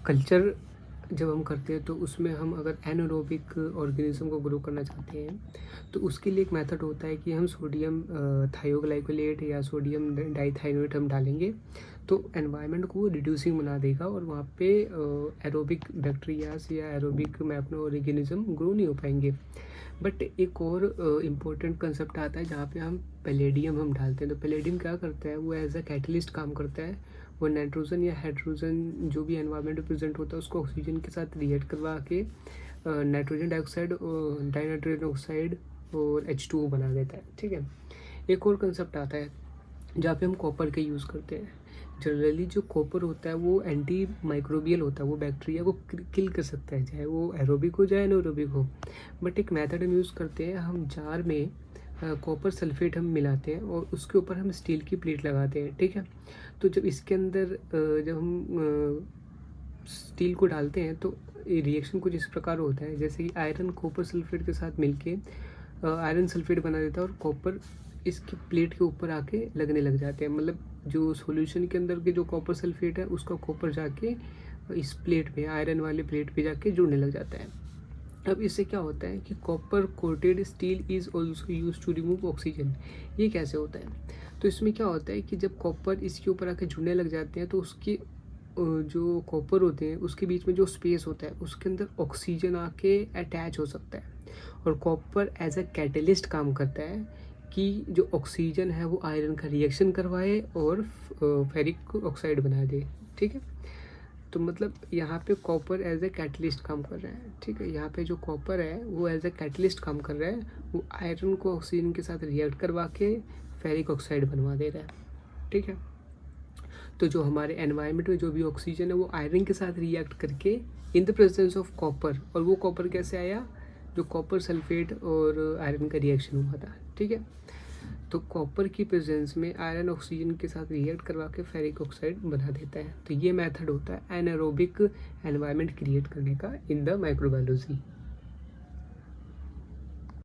Culture जब हम करते हैं तो उसमें हम अगर एनारोबिक ऑर्गेनिज्म को ग्रो करना चाहते हैं तो उसके लिए एक मेथड होता है कि हम सोडियम थायोग्लाइकोलेट या सोडियम डाइथाइनोएट हम डालेंगे तो एनवायरनमेंट को वो रिड्यूसिंग बना देगा और वहाँ पे एरोबिक बैक्टीरियाज या एरोबिक मैक्रो ऑर्गेनिज्म ग्रो नहीं हो पाएंगे। बट एक और इम्पोर्टेंट कंसेप्ट आता है जहाँ पे हम पैलेडियम हम डालते हैं। तो पैलेडियम क्या करता है, वो एज अ कैटलिस्ट काम करता है। वो नाइट्रोजन या हाइड्रोजन जो भी एनवायरनमेंट में प्रेजेंट होता है उसको ऑक्सीजन के साथ रिएक्ट करवा के नाइट्रोजन डाइऑक्साइड डाइनाइट्रोजन ऑक्साइड और H2O बना देता है। ठीक है। एक और कंसेप्ट आता है जहाँ पे हम कॉपर के यूज़ करते हैं। जनरली जो कॉपर होता है वो एंटी माइक्रोबियल होता है, वो बैक्टीरिया को किल कर सकता है, चाहे वो एरोबिक हो चाहे एनारोबिक हो। बट एक मेथड हम यूज़ करते हैं, हम जार में कॉपर सल्फेट हम मिलाते हैं और उसके ऊपर हम स्टील की प्लेट लगाते हैं। ठीक है। तो जब इसके अंदर जब हम स्टील को डालते हैं तो रिएक्शन कुछ इस प्रकार होता है जैसे कि आयरन कॉपर सल्फेट के साथ मिलके आयरन सल्फेट बना देता है और कॉपर इसकी प्लेट के ऊपर आके लगने लग जाते हैं। मतलब जो सॉल्यूशन के अंदर के जो कॉपर सल्फेट है उसका कॉपर जाके इस प्लेट पे, आयरन वाले प्लेट पे जाके जुड़ने लग जाता है। अब इससे क्या होता है कि copper coated steel is also use to remove oxygen. ये कैसे होता है? तो इसमें क्या होता है कि जब कॉपर इसके ऊपर आके जुड़ने लग जाते हैं तो उसके जो कॉपर होते हैं उसके बीच में जो स्पेस होता है उसके अंदर ऑक्सीजन आके अटैच हो सकता है और कॉपर एज अ कैटलिस्ट काम करता है कि जो ऑक्सीजन है वो आयरन का रिएक्शन करवाए और फेरिक ऑक्साइड बना दे। ठीक है। तो मतलब यहाँ पे कॉपर एज ए कैटलिस्ट काम कर रहा है। ठीक है। यहाँ पे जो कॉपर है वो एज ए कैटलिस्ट काम कर रहा है, वो आयरन को ऑक्सीजन के साथ रिएक्ट करवा के फेरिक ऑक्साइड बनवा दे रहा है। ठीक है। तो जो हमारे एनवायरनमेंट में जो भी ऑक्सीजन है वो आयरन के साथ रिएक्ट करके in the presence of copper, और वो कॉपर कैसे आया, जो कॉपर सल्फेट और आयरन का रिएक्शन हुआ था। ठीक है। तो कॉपर की प्रेजेंस में आयरन ऑक्सीजन के साथ रिएक्ट करवा के फेरिक ऑक्साइड बना देता है। तो ये मेथड होता है एनारोबिक एनवायरनमेंट क्रिएट करने का इन द माइक्रोबायोलॉजी।